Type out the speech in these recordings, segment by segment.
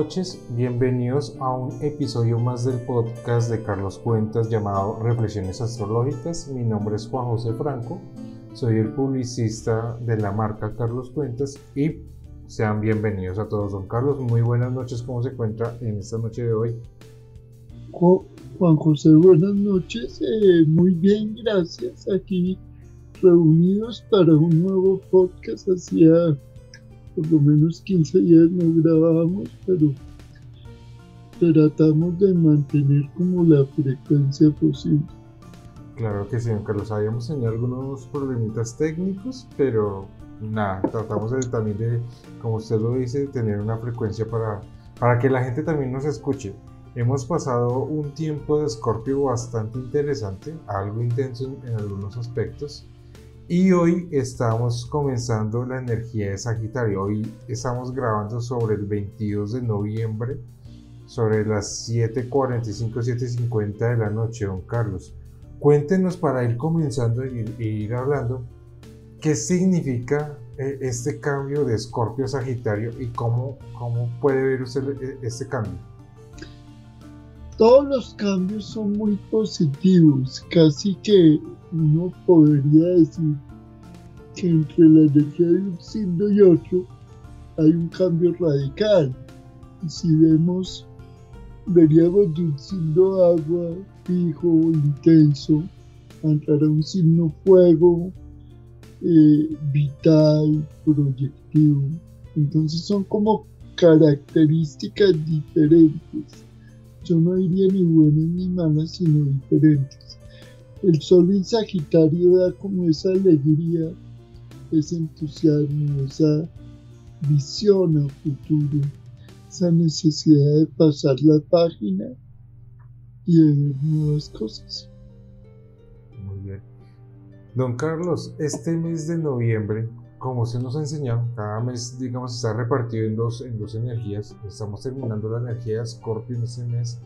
noches, bienvenidos a un episodio más del podcast de Carlos Cuentas llamado Reflexiones Astrológicas. Mi nombre es Juan José Franco, soy el publicista de la marca Carlos Cuentas y sean bienvenidos a todos. Don Carlos, muy buenas noches, ¿cómo se encuentra en esta noche de hoy? Juan José, buenas noches, muy bien, gracias, aquí reunidos para un nuevo podcast. Hacía por lo menos 15 días no grabábamos, pero tratamos de mantener como la frecuencia posible. Claro que sí, don Carlos, habíamos tenido algunos problemitas técnicos, pero nada, tratamos también de, como usted lo dice, tener una frecuencia para que la gente también nos escuche. Hemos pasado un tiempo de Escorpio bastante interesante, algo intenso en algunos aspectos. Y hoy estamos comenzando la energía de Sagitario. Hoy estamos grabando sobre el 22 de noviembre, sobre las 7:45, 7:50 de la noche, don Carlos. Cuéntenos para ir comenzando e ir hablando, ¿qué significa este cambio de Escorpio a Sagitario y cómo puede ver usted este cambio? Todos los cambios son muy positivos, casi que uno podría decir que entre la energía de un signo y otro hay un cambio radical. Si veríamos de un signo agua fijo, intenso, a entrar a un signo fuego, vital, proyectivo. Entonces son como características diferentes. Yo no diría ni buenas ni malas, sino diferentes. El sol en Sagitario da como esa alegría, ese entusiasmo, esa visión a futuro, esa necesidad de pasar la página y de ver nuevas cosas. Muy bien. Don Carlos, este mes de noviembre, como se nos ha enseñado, cada mes, digamos, está repartido en dos energías. Estamos terminando la energía de Escorpio en este mes.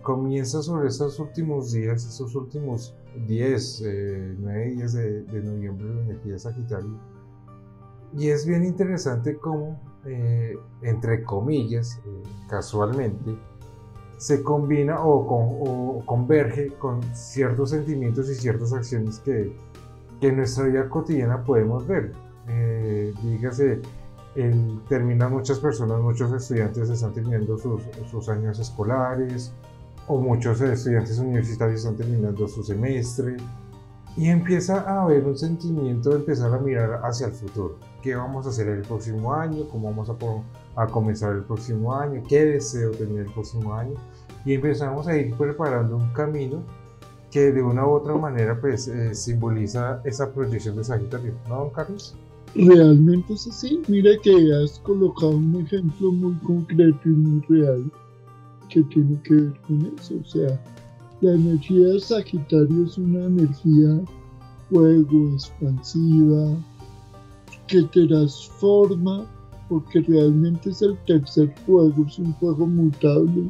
Comienza sobre estos últimos días, estos últimos 9 días de noviembre, la energía de Sagitario. Y es bien interesante cómo, entre comillas, casualmente, se combina o converge con ciertos sentimientos y ciertas acciones que en nuestra vida cotidiana podemos ver. Dígase, muchas personas, muchos estudiantes están terminando sus años escolares, o muchos estudiantes universitarios están terminando su semestre, y empieza a haber un sentimiento de empezar a mirar hacia el futuro. ¿Qué vamos a hacer el próximo año? ¿Cómo vamos a comenzar el próximo año? ¿Qué deseo tener el próximo año? Y empezamos a ir preparando un camino que de una u otra manera pues simboliza esa proyección de Sagitario, ¿no, don Carlos? Realmente es así. Mira que has colocado un ejemplo muy concreto y muy real que tiene que ver con eso. O sea, la energía de Sagitario es una energía fuego, expansiva, que transforma, porque realmente es el tercer fuego, es un fuego mutable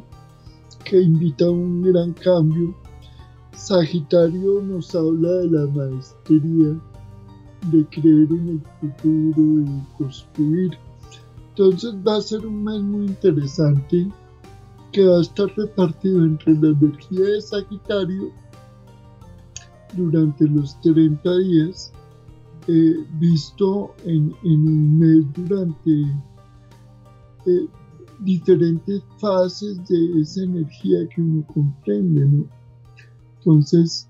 que invita a un gran cambio. Sagitario nos habla de la maestría, de creer en el futuro, de construir. Entonces va a ser un mes muy interesante que va a estar repartido entre la energía de Sagitario durante los 30 días, visto en el mes durante diferentes fases de esa energía que uno comprende, ¿no? Entonces,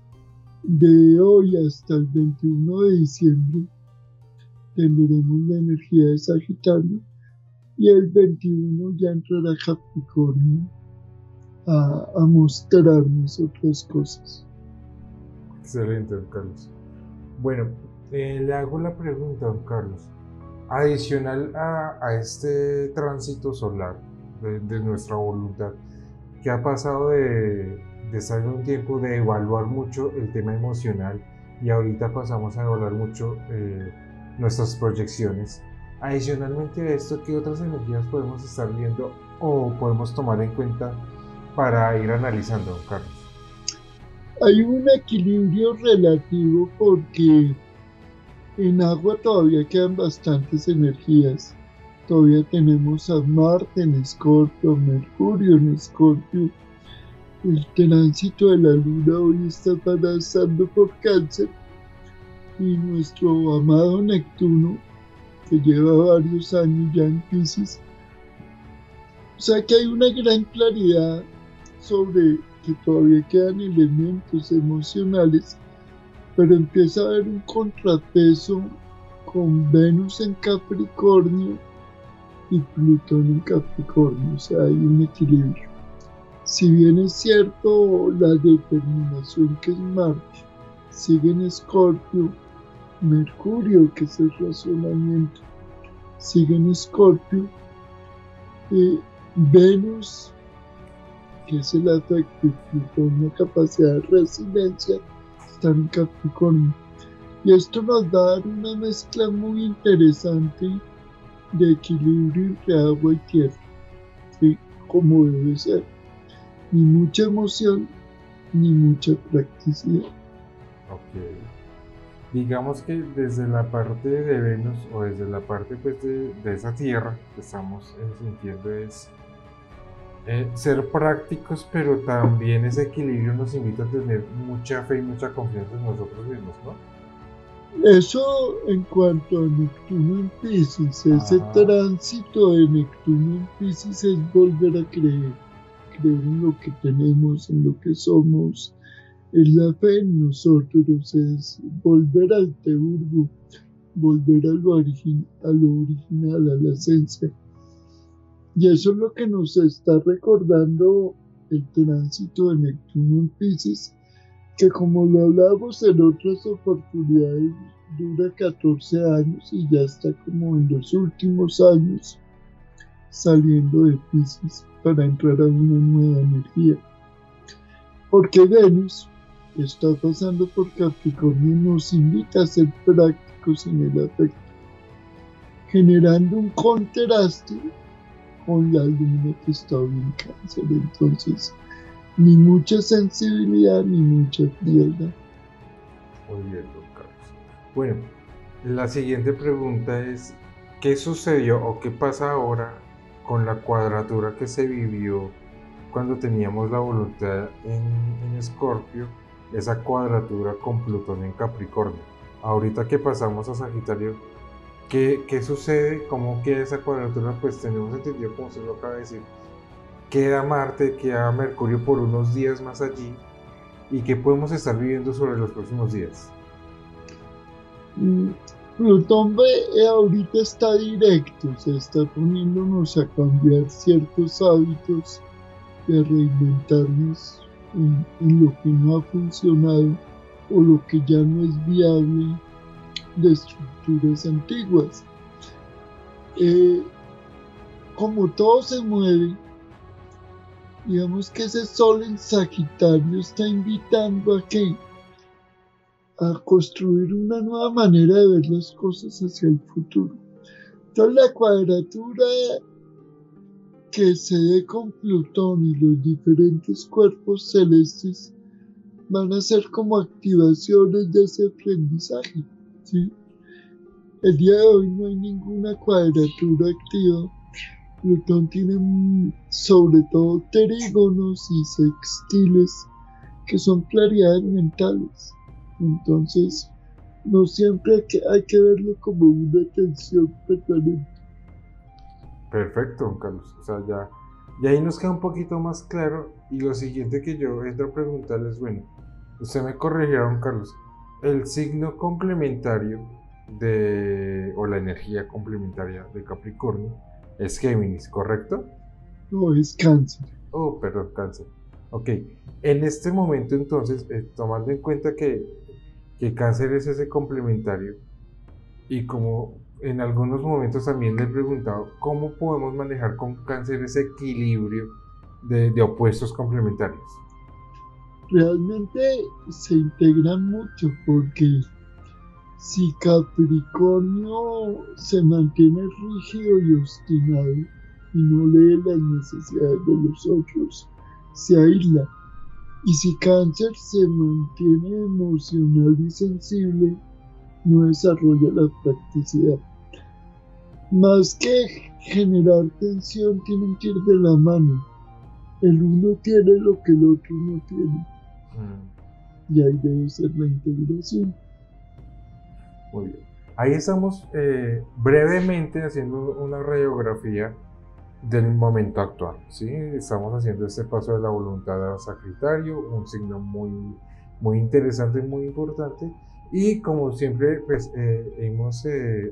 de hoy hasta el 21 de diciembre tendremos la energía de Sagitario y el 21 ya entrará Capricornio a mostrarnos otras cosas. Excelente, don Carlos. Bueno, le hago la pregunta, don Carlos. Adicional a este tránsito solar de nuestra voluntad, que ha pasado de estar en un tiempo de evaluar mucho el tema emocional y ahorita pasamos a evaluar mucho nuestras proyecciones. Adicionalmente a esto, ¿qué otras energías podemos estar viendo o podemos tomar en cuenta para ir analizando, don Carlos? Hay un equilibrio relativo porque en agua todavía quedan bastantes energías Todavía tenemos a Marte en Escorpio, a Mercurio en Escorpio. El tránsito de la Luna hoy está pasando por Cáncer y nuestro amado Neptuno, que lleva varios años ya en Piscis. O sea que hay una gran claridad sobre que todavía quedan elementos emocionales, pero empieza a haber un contrapeso con Venus en Capricornio y Plutón en Capricornio, o sea, hay un equilibrio. Si bien es cierto, la determinación que es Marte sigue en Escorpio, Mercurio, que es el razonamiento, sigue en Escorpio, Venus, que es el afecto, y Plutón, la capacidad de resiliencia, están en Capricornio. Y esto nos va a dar una mezcla muy interesante de equilibrio entre agua y tierra, ¿sí? Como debe ser. Ni mucha emoción, ni mucha practicidad. Ok. Digamos que desde la parte de Venus o desde la parte pues, de esa tierra que estamos sintiendo es ser prácticos, pero también ese equilibrio nos invita a tener mucha fe y mucha confianza en nosotros mismos, ¿no? Eso en cuanto a Neptuno en Piscis, ese tránsito de Neptuno en Piscis es volver a creer en lo que tenemos, en lo que somos, es la fe en nosotros, es volver al teurgo, volver a lo original, a la esencia. Y eso es lo que nos está recordando el tránsito de Neptuno en Piscis, que como lo hablamos en otras oportunidades, dura 14 años y ya está como en los últimos años saliendo de Piscis para entrar a una nueva energía. Porque Venus está pasando por Capricornio y nos invita a ser prácticos en el afecto, generando un contraste con la luna que está hoy en Cáncer. Entonces, ni mucha sensibilidad ni mucha frialdad. Muy bien, don Carlos. Bueno, la siguiente pregunta es, ¿qué sucedió o qué pasa ahora con la cuadratura que se vivió cuando teníamos la voluntad en Escorpio, esa cuadratura con Plutón en Capricornio? Ahorita que pasamos a Sagitario, ¿qué sucede? ¿Cómo queda esa cuadratura? Pues tenemos entendido, como usted lo acaba de decir, queda Marte, queda Mercurio por unos días más allí. ¿Y qué podemos estar viviendo sobre los próximos días? Plutón ahorita está directo, se está poniéndonos a cambiar ciertos hábitos y a reinventarnos en lo que no ha funcionado o lo que ya no es viable de estructuras antiguas. Como todo se mueve, digamos que ese sol en Sagitario está invitando a construir una nueva manera de ver las cosas hacia el futuro. Entonces la cuadratura que se dé con Plutón y los diferentes cuerpos celestes van a ser como activaciones de ese aprendizaje, ¿sí? El día de hoy no hay ninguna cuadratura activa. Plutón tiene sobre todo trígonos y sextiles que son claridades mentales. Entonces, no siempre hay que verlo como una tensión permanente. Perfecto, don Carlos. O sea, ya ahí nos queda un poquito más claro. Y lo siguiente que yo entro a preguntarles, bueno, usted me corregirá, don Carlos, el signo complementario o la energía complementaria de Capricornio es Géminis, ¿correcto? No, es Cáncer. Oh, perdón, Cáncer. Ok, en este momento entonces, tomando en cuenta que Cáncer es ese complementario, y como en algunos momentos también le he preguntado, ¿cómo podemos manejar con Cáncer ese equilibrio de opuestos complementarios? Realmente se integran mucho porque si Capricornio se mantiene rígido y obstinado y no lee las necesidades de los otros, se aísla. Y si Cáncer se mantiene emocional y sensible, no desarrolla la practicidad. Más que generar tensión, tienen que ir de la mano. El uno tiene lo que el otro no tiene. Y ahí debe ser la integración. Muy bien. Ahí estamos brevemente haciendo una radiografía del momento actual, ¿sí? Estamos haciendo este paso de la voluntad a Sagitario, un signo muy interesante y muy importante. Y como siempre, pues, hemos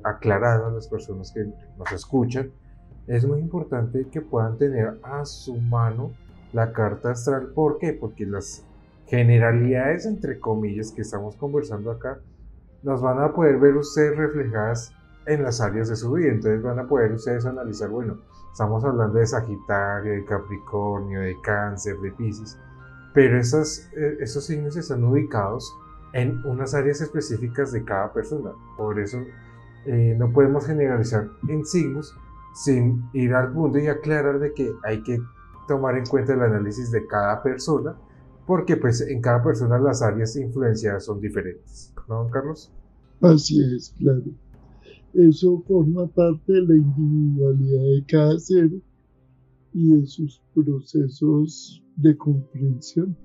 aclarado a las personas que nos escuchan, es muy importante que puedan tener a su mano la carta astral. ¿Por qué? Porque las generalidades, entre comillas, que estamos conversando acá, nos van a poder ver ustedes reflejadas en las áreas de su vida. Entonces van a poder ustedes analizar, bueno, estamos hablando de Sagitario, de Capricornio, de Cáncer, de Piscis, pero esos signos están ubicados en unas áreas específicas de cada persona. Por eso no podemos generalizar en signos sin ir al punto y aclarar de que hay que tomar en cuenta el análisis de cada persona, porque pues en cada persona las áreas influenciadas son diferentes, ¿no, don Carlos? Así es, claro. Eso forma parte de la individualidad de cada ser y de sus procesos de comprensión.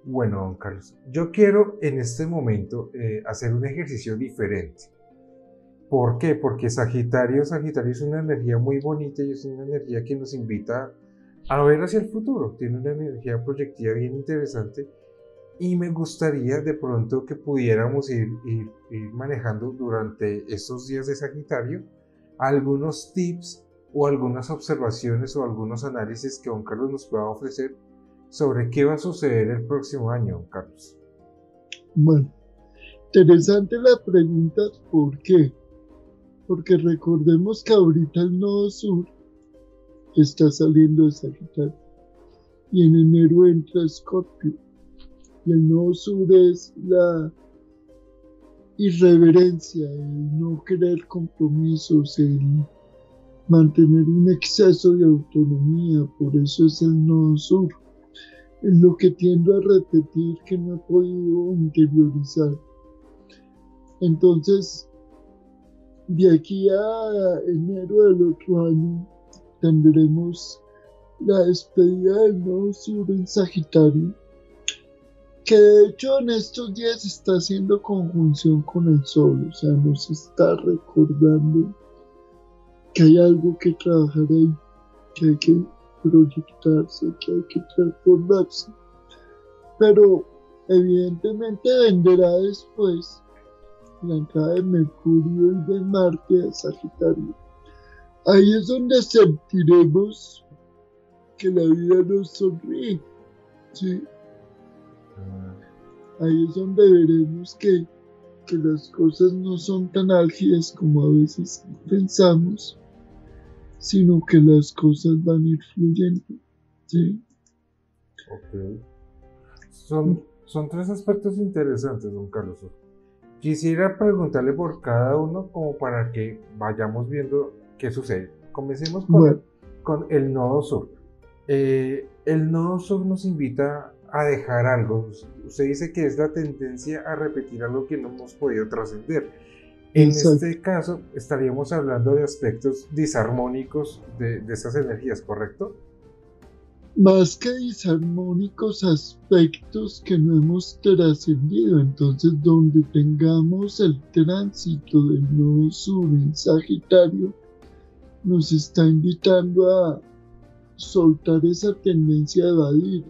Bueno, don Carlos, yo quiero en este momento hacer un ejercicio diferente. ¿Por qué? Porque Sagitario es una energía muy bonita y es una energía que nos invita a ver hacia el futuro. Tiene una energía proyectiva bien interesante y me gustaría de pronto que pudiéramos ir manejando durante estos días de Sagitario algunos tips o algunas observaciones o algunos análisis que don Carlos nos pueda ofrecer sobre qué va a suceder el próximo año, don Carlos. Bueno, interesante la pregunta, ¿por qué? Porque recordemos que ahorita el nodo sur está saliendo de Sagitario y en enero entra Escorpio. Y el nodo sur es la irreverencia, el no querer compromisos, el mantener un exceso de autonomía, por eso es el nodo sur. Es lo que tiendo a repetir que no he podido interiorizar. Entonces, de aquí a enero del otro año tendremos la despedida del nodo sur en Sagitario, que de hecho en estos días está haciendo conjunción con el Sol, o sea, nos está recordando que hay algo que trabajar ahí, que hay que proyectarse, que hay que transformarse. Pero evidentemente vendrá después la entrada de Mercurio y de Marte a Sagitario. Ahí es donde sentiremos que la vida nos sonríe, ¿sí? Ahí es donde veremos que las cosas no son tan álgidas como a veces pensamos, sino que las cosas van a ir fluyendo, ¿sí? Ok. Son tres aspectos interesantes, don Carlos. Quisiera preguntarle por cada uno como para que vayamos viendo qué sucede. Comencemos con el nodo sur. El nodo sur nos invita a dejar algo. Usted dice que es la tendencia a repetir algo que no hemos podido trascender. En este caso, estaríamos hablando de aspectos disarmónicos de estas energías, ¿correcto? Más que disarmónicos, aspectos que no hemos trascendido. Entonces, donde tengamos el tránsito del nodo sur en Sagitario, nos está invitando a soltar esa tendencia a evadir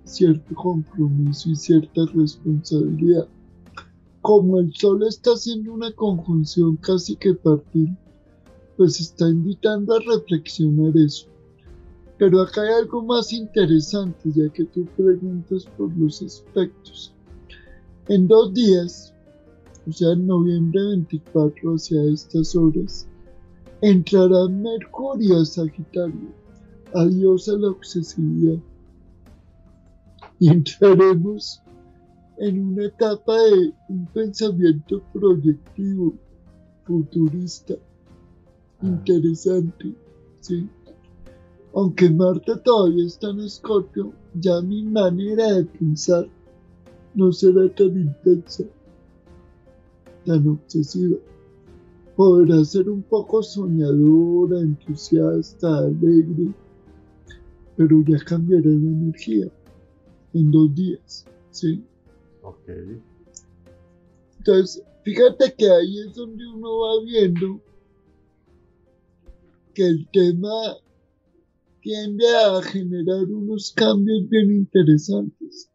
cierto compromiso y cierta responsabilidad. Como el Sol está haciendo una conjunción casi que partir, pues está invitando a reflexionar eso. Pero acá hay algo más interesante, ya que tú preguntas por los aspectos. En 2 días, o sea, en noviembre 24 hacia estas horas, entrará Mercurio a Sagitario. Adiós a la obsesividad. Y entraremos en una etapa de un pensamiento proyectivo, futurista, interesante, ¿sí? Aunque Marte todavía está en Escorpio, ya mi manera de pensar no será tan intensa, tan obsesiva. podrá ser un poco soñadora, entusiasta, alegre, pero ya cambiará la energía en 2 días, ¿sí? Ok. Entonces, fíjate que ahí es donde uno va viendo que el tema tiende a generar unos cambios bien interesantes.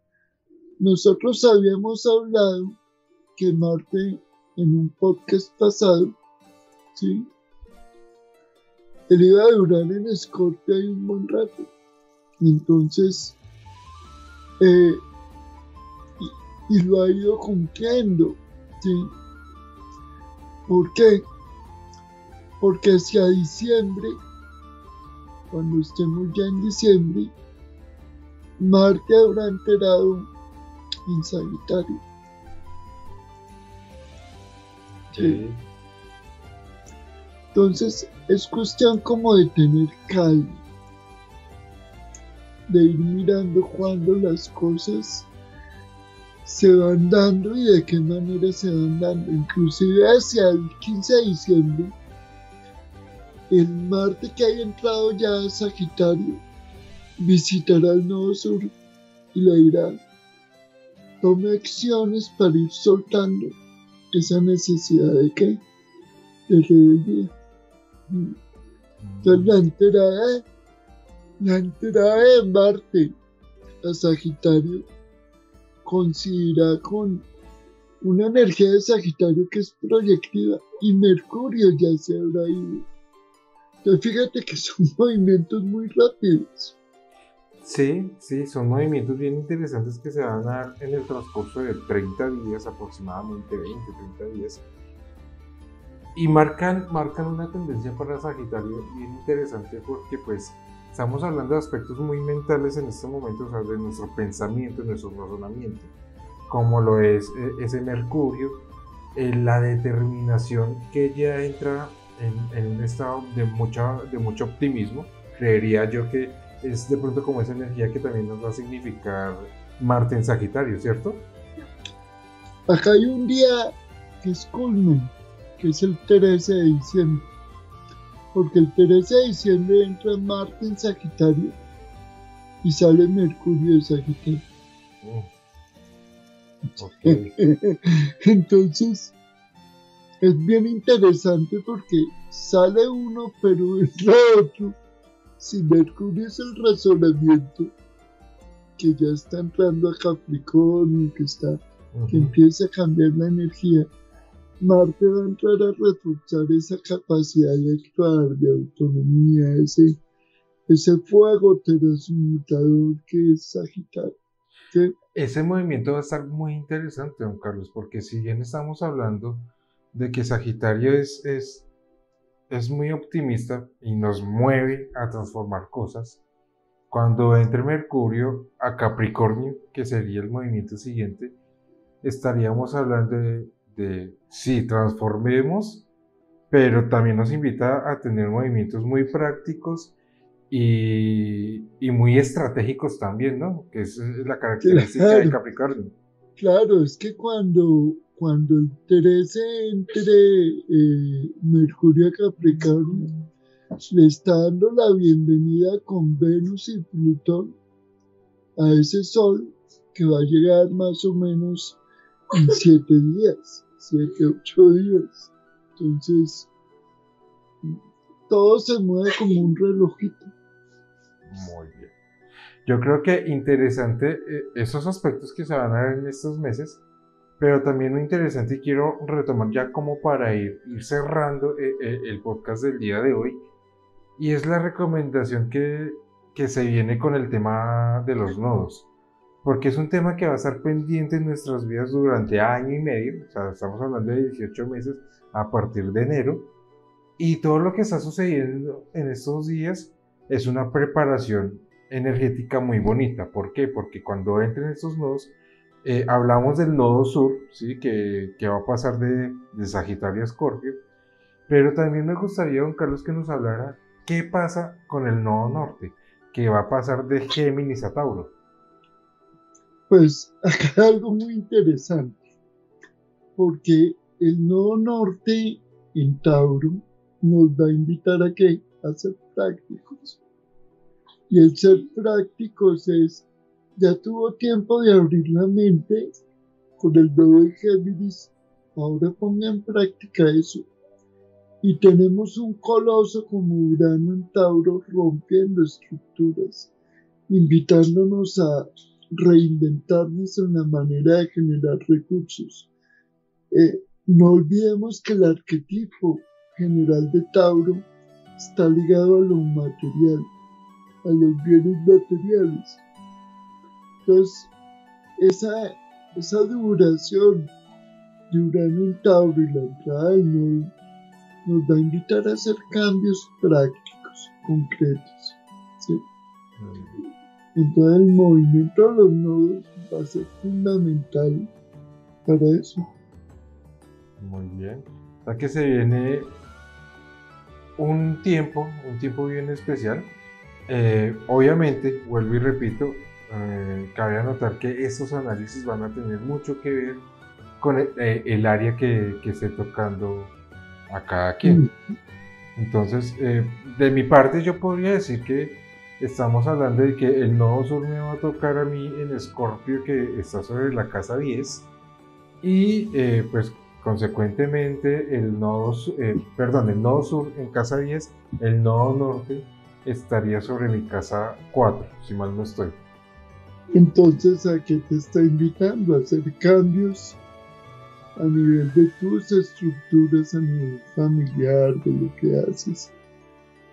Nosotros habíamos hablado que Marte, en un podcast pasado, ¿sí? Él iba a durar en Escorpio ahí un buen rato. Entonces, y lo ha ido cumpliendo, ¿sí? ¿Por qué? Porque hacia diciembre, cuando estemos ya en diciembre, Marte habrá entrado en Sagitario. ¿Sí? Entonces es cuestión como de tener calma, de ir mirando cuándo las cosas se van dando y de qué manera se van dando. Inclusive hacia el 15 de diciembre, el Marte que haya entrado ya a Sagitario visitará el Nodo Sur y le dirá: tome acciones para ir soltando esa necesidad de ¿qué? De rebeldía. Entonces la entrada de Marte a Sagitario coincidirá con una energía de Sagitario que es proyectiva y Mercurio ya se habrá ido. Entonces fíjate que son movimientos muy rápidos. Sí, sí, son movimientos bien interesantes que se van a dar en el transcurso de 30 días, aproximadamente 20, 30 días. Y marcan una tendencia para Sagitario bien interesante porque pues estamos hablando de aspectos muy mentales en este momento, o sea, de nuestro pensamiento, de nuestro razonamiento, como lo es ese Mercurio, la determinación que ya entra en un estado de mucho optimismo. Creería yo que es de pronto como esa energía que también nos va a significar Marte en Sagitario, ¿cierto? Acá hay un día que es culmen, que es el 13 de diciembre, porque el 13 de diciembre entra Marte en Sagitario y sale Mercurio de Sagitario. Okay. Entonces es bien interesante porque sale uno pero entra otro. Si Mercurio es el razonamiento, que ya está entrando a Capricornio, que empieza a cambiar la energía, Marte va a entrar a reforzar esa capacidad de actuar, de autonomía, ese fuego transmutador que es Sagitario. ¿Sí? Ese movimiento va a estar muy interesante, don Carlos, porque si bien estamos hablando de que Sagitario es muy optimista y nos mueve a transformar cosas, cuando entre Mercurio a Capricornio, que sería el movimiento siguiente, estaríamos hablando sí, transformemos, pero también nos invita a tener movimientos muy prácticos y muy estratégicos también, ¿no? Que es la característica de Capricornio. Claro, es que cuando el 13 entre Mercurio a Capricornio, le está dando la bienvenida con Venus y Plutón a ese Sol que va a llegar más o menos en 7 días, 7, 8 días. Entonces, todo se mueve como un relojito. Muy bien. Yo creo que interesante esos aspectos que se van a ver en estos meses, pero también muy interesante y quiero retomar ya como para ir cerrando el podcast del día de hoy, y es la recomendación que se viene con el tema de los nodos, porque es un tema que va a estar pendiente en nuestras vidas durante año y medio, o sea, estamos hablando de 18 meses a partir de enero, y todo lo que está sucediendo en estos días es una preparación energética muy bonita. ¿Por qué? Porque cuando entren estos nodos, hablamos del nodo sur, ¿sí? que va a pasar de Sagitario a Escorpio, pero también me gustaría, don Carlos, que nos hablara qué pasa con el nodo norte, que va a pasar de Géminis a Tauro. Pues acá hay algo muy interesante, porque el nodo norte en Tauro nos va a invitar a qué? A ser prácticos. Y el ser prácticos es, ya tuvo tiempo de abrir la mente con el dedo de Géminis, ahora ponga en práctica eso. Y tenemos un coloso como Urano en Tauro rompiendo estructuras, invitándonos a reinventarnos en la manera de generar recursos. No olvidemos que el arquetipo general de Tauro está ligado a lo material, a los bienes materiales. Entonces, esa duración de Urano en Tauro y la entrada del nodo nos va a invitar a hacer cambios prácticos, concretos. ¿Sí? Entonces el movimiento de los nodos va a ser fundamental para eso. Muy bien. O sea que se viene un tiempo bien especial. Obviamente, vuelvo y repito, cabe anotar que estos análisis van a tener mucho que ver con el área que esté tocando a cada quien. Entonces, de mi parte yo podría decir que estamos hablando de que el nodo sur me va a tocar a mí en Escorpio, que está sobre la casa 10, y pues consecuentemente el nodo sur en casa 10, el nodo norte estaría sobre mi casa 4, si mal no estoy. Entonces, ¿a qué te está invitando? A hacer cambios a nivel de tus estructuras, a nivel familiar, de lo que haces.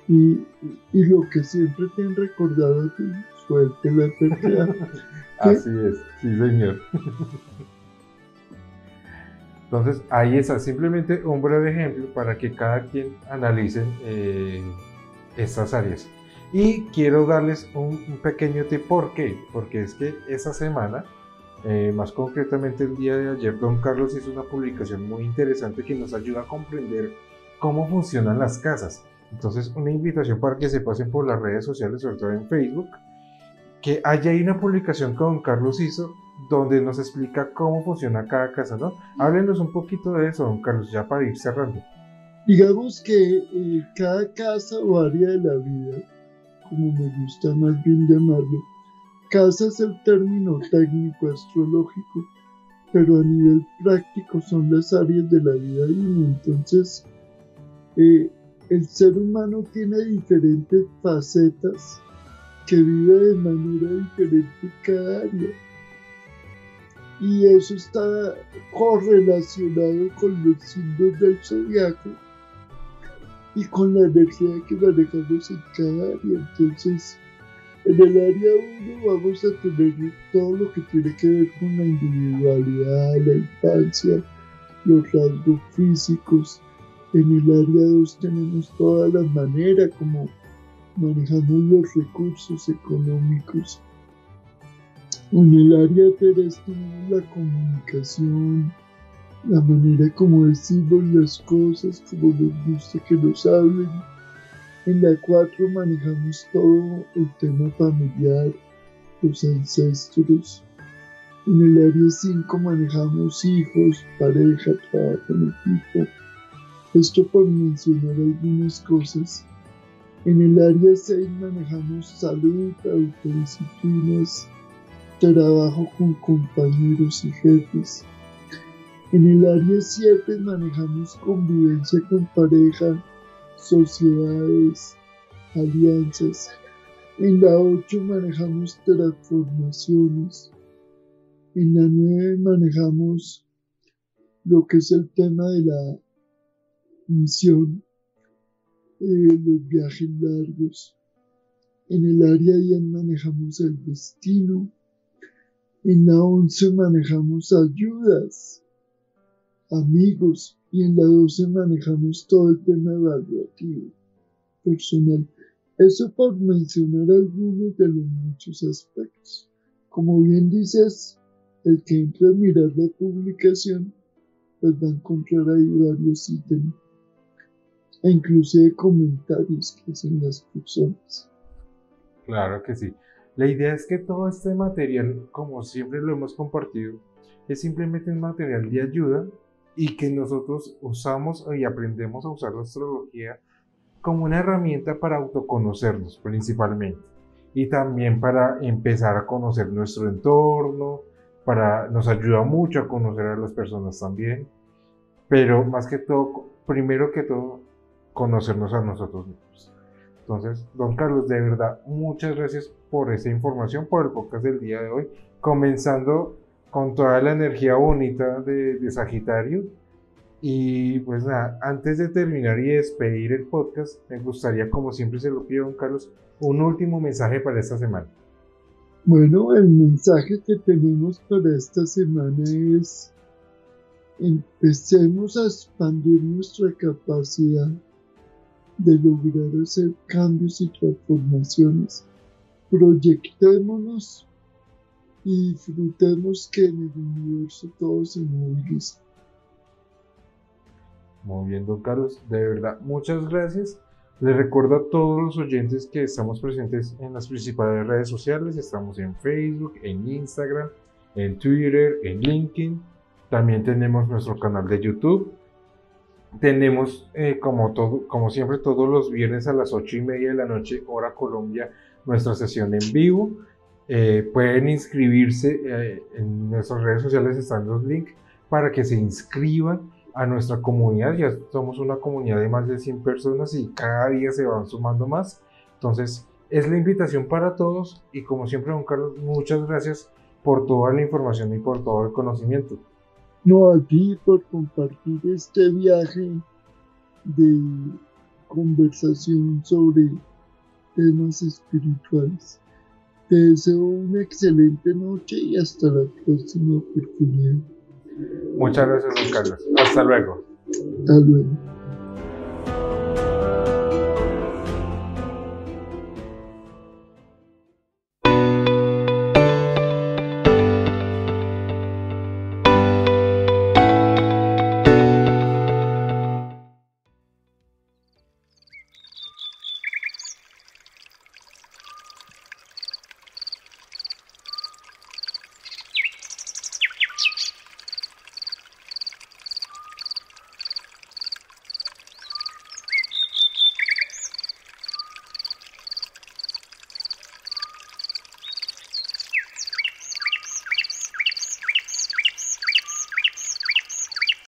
Y lo que siempre te han recordado a ti, suelte la terquedad. Así es, sí señor. Entonces ahí está, simplemente un breve ejemplo para que cada quien analice estas áreas. Y quiero darles un pequeño tip. ¿Por qué? Porque es que esa semana, más concretamente el día de ayer, Don Carlos hizo una publicación muy interesante que nos ayuda a comprender cómo funcionan las casas. Entonces, una invitación para que se pasen por las redes sociales, sobre todo en Facebook, que allá hay una publicación que Don Carlos hizo donde nos explica cómo funciona cada casa, ¿no? Háblenos un poquito de eso, Don Carlos, ya para ir cerrando. Digamos que cada casa o área de la vida, como me gusta más bien llamarlo, casa es el término técnico astrológico, pero a nivel práctico son las áreas de la vida de uno. Entonces, el ser humano tiene diferentes facetas que vive de manera diferente en cada área. Y eso está correlacionado con los signos del zodiaco y con la energía que manejamos en cada área. Entonces, en el área 1 vamos a tener todo lo que tiene que ver con la individualidad, la infancia, los rasgos físicos. En el área 2 tenemos toda la manera como manejamos los recursos económicos. En el área 3 tenemos la comunicación, la manera como decimos las cosas, como nos gusta que nos hablen. En la 4 manejamos todo el tema familiar, los ancestros. En el área 5 manejamos hijos, pareja, trabajo en equipo. Esto por mencionar algunas cosas. En el área 6 manejamos salud, autodisciplinas, trabajo con compañeros y jefes. En el área 7 manejamos convivencia con pareja, sociedades, alianzas. En la 8 manejamos transformaciones. En la 9 manejamos lo que es el tema de la misión, los viajes largos. En el área 10 manejamos el destino. En la 11 manejamos ayudas, amigos. Y en la 12 manejamos todo el tema evaluativo, personal. Eso por mencionar algunos de los muchos aspectos. Como bien dices, el que entre a mirar la publicación, pues va a encontrar ahí varios ítems, e inclusive comentarios que hacen las personas. Claro que sí. La idea es que todo este material, como siempre lo hemos compartido, es simplemente un material de ayuda y que nosotros usamos y aprendemos a usar la astrología como una herramienta para autoconocernos principalmente y también para empezar a conocer nuestro entorno, nos ayuda mucho a conocer a las personas también, pero más que todo, primero que todo, conocernos a nosotros mismos. Entonces, don Carlos, de verdad, muchas gracias por esa información, por el podcast del día de hoy, comenzando con toda la energía bonita de Sagitario. Y pues nada, antes de terminar y despedir el podcast, me gustaría, como siempre se lo pido, don Carlos, un último mensaje para esta semana. Bueno, el mensaje que tenemos para esta semana es: empecemos a expandir nuestra capacidad de lograr hacer cambios y transformaciones. Proyectémonos y disfrutemos que en el universo todo se moviliza. Muy bien, don Carlos, de verdad, muchas gracias. Les recuerdo a todos los oyentes que estamos presentes en las principales redes sociales. Estamos en Facebook, en Instagram, en Twitter, en LinkedIn. También tenemos nuestro canal de YouTube. Tenemos, como siempre, todos los viernes a las 8:30 de la noche, hora Colombia, nuestra sesión en vivo. Pueden inscribirse en nuestras redes sociales, están los links para que se inscriban a nuestra comunidad. Ya somos una comunidad de más de 100 personas y cada día se van sumando más. Entonces, es la invitación para todos y como siempre, don Carlos, muchas gracias por toda la información y por todo el conocimiento. No, a ti por compartir este viaje de conversación sobre temas espirituales. Te deseo una excelente noche y hasta la próxima oportunidad. Muchas gracias, don Carlos. Hasta luego. Hasta luego.